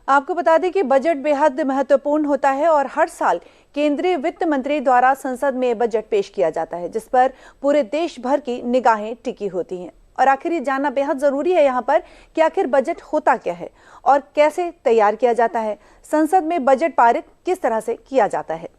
आपको बता दें कि बजट बेहद महत्वपूर्ण होता है और हर साल केंद्रीय वित्त मंत्री द्वारा संसद में बजट पेश किया जाता है, जिस पर पूरे देश भर की निगाहें टिकी होती हैं। और आखिर ये जानना बेहद जरूरी है यहाँ पर कि आखिर बजट होता क्या है और कैसे तैयार किया जाता है, संसद में बजट पारित किस तरह से किया जाता है।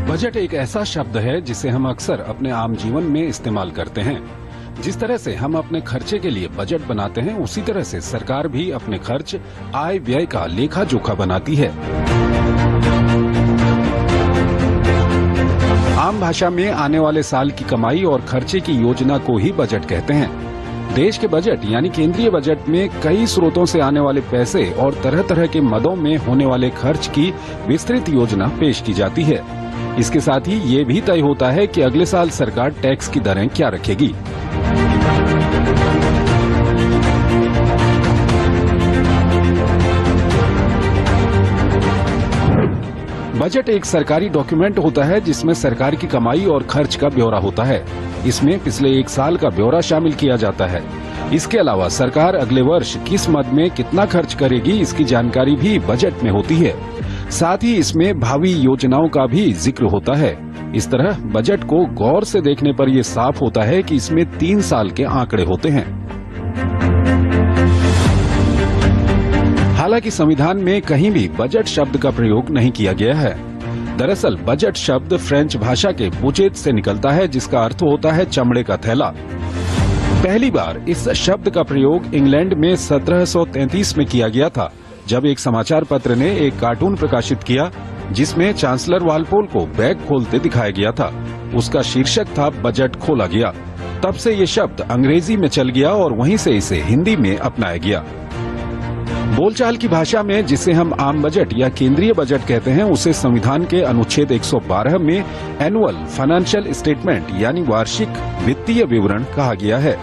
बजट एक ऐसा शब्द है जिसे हम अक्सर अपने आम जीवन में इस्तेमाल करते हैं। जिस तरह से हम अपने खर्चे के लिए बजट बनाते हैं, उसी तरह से सरकार भी अपने खर्च, आय व्यय का लेखा जोखा बनाती है। आम भाषा में आने वाले साल की कमाई और खर्चे की योजना को ही बजट कहते हैं। देश के बजट यानी केंद्रीय बजट में कई स्रोतों से आने वाले पैसे और तरह तरह के मदों में होने वाले खर्च की विस्तृत योजना पेश की जाती है। इसके साथ ही ये भी तय होता है कि अगले साल सरकार टैक्स की दरें क्या रखेगी। बजट एक सरकारी डॉक्यूमेंट होता है जिसमें सरकार की कमाई और खर्च का ब्यौरा होता है। इसमें पिछले एक साल का ब्यौरा शामिल किया जाता है। इसके अलावा सरकार अगले वर्ष किस मद में कितना खर्च करेगी, इसकी जानकारी भी बजट में होती है। साथ ही इसमें भावी योजनाओं का भी जिक्र होता है। इस तरह बजट को गौर से देखने पर यह साफ होता है कि इसमें 3 साल के आंकड़े होते हैं। हालांकि संविधान में कहीं भी बजट शब्द का प्रयोग नहीं किया गया है। दरअसल बजट शब्द फ्रेंच भाषा के बुजेट से निकलता है, जिसका अर्थ होता है चमड़े का थैला। पहली बार इस शब्द का प्रयोग इंग्लैंड में 1733 में किया गया था, जब एक समाचार पत्र ने एक कार्टून प्रकाशित किया जिसमें चांसलर वालपोल को बैग खोलते दिखाया गया था। उसका शीर्षक था बजट खोला गया। तब से ये शब्द अंग्रेजी में चल गया और वहीं से इसे हिंदी में अपनाया गया। बोलचाल की भाषा में जिसे हम आम बजट या केंद्रीय बजट कहते हैं, उसे संविधान के अनुच्छेद 112 में एनुअल फाइनेंशियल स्टेटमेंट यानी वार्षिक वित्तीय विवरण कहा गया है।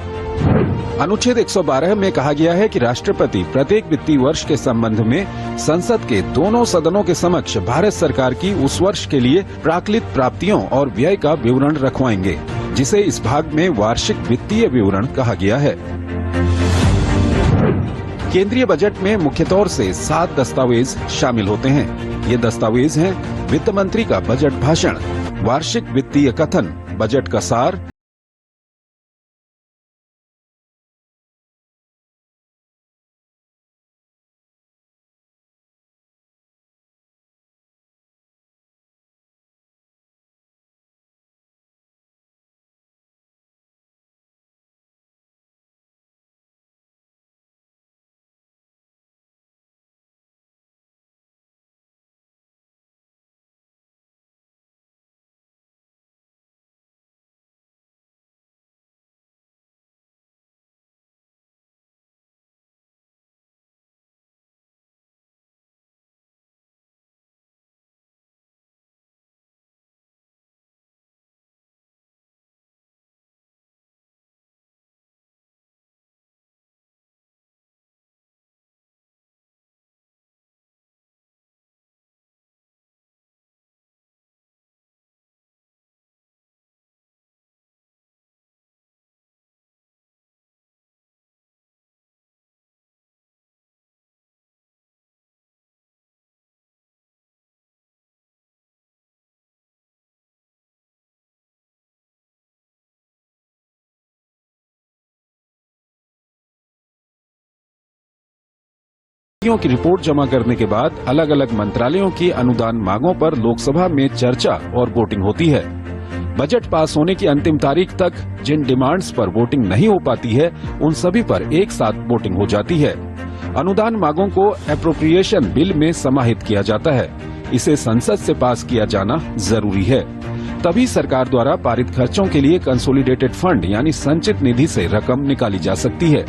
अनुच्छेद 112 में कहा गया है कि राष्ट्रपति प्रत्येक वित्तीय वर्ष के संबंध में संसद के दोनों सदनों के समक्ष भारत सरकार की उस वर्ष के लिए प्राक्कलित प्राप्तियों और व्यय का विवरण रखवाएंगे, जिसे इस भाग में वार्षिक वित्तीय विवरण कहा गया है। केंद्रीय बजट में मुख्य तौर से 7 दस्तावेज शामिल होते हैं। ये दस्तावेज हैं वित्त मंत्री का बजट भाषण, वार्षिक वित्तीय कथन, बजट का सार, की रिपोर्ट जमा करने के बाद अलग अलग मंत्रालयों की अनुदान मांगों पर लोकसभा में चर्चा और वोटिंग होती है। बजट पास होने की अंतिम तारीख तक जिन डिमांड्स पर वोटिंग नहीं हो पाती है, उन सभी पर एक साथ वोटिंग हो जाती है। अनुदान मांगों को एप्रोप्रिएशन बिल में समाहित किया जाता है। इसे संसद से पास किया जाना जरूरी है, तभी सरकार द्वारा पारित खर्चों के लिए कंसोलिडेटेड फंड यानी संचित निधि से रकम निकाली जा सकती है।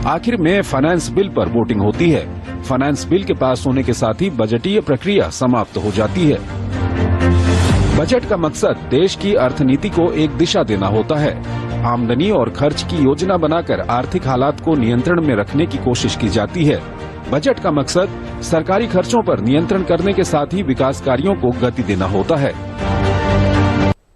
आखिर में फाइनेंस बिल पर वोटिंग होती है। फाइनेंस बिल के पास होने के साथ ही बजटीय प्रक्रिया समाप्त हो जाती है। बजट का मकसद देश की अर्थनीति को एक दिशा देना होता है। आमदनी और खर्च की योजना बनाकर आर्थिक हालात को नियंत्रण में रखने की कोशिश की जाती है। बजट का मकसद सरकारी खर्चों पर नियंत्रण करने के साथ ही विकास कार्यों को गति देना होता है।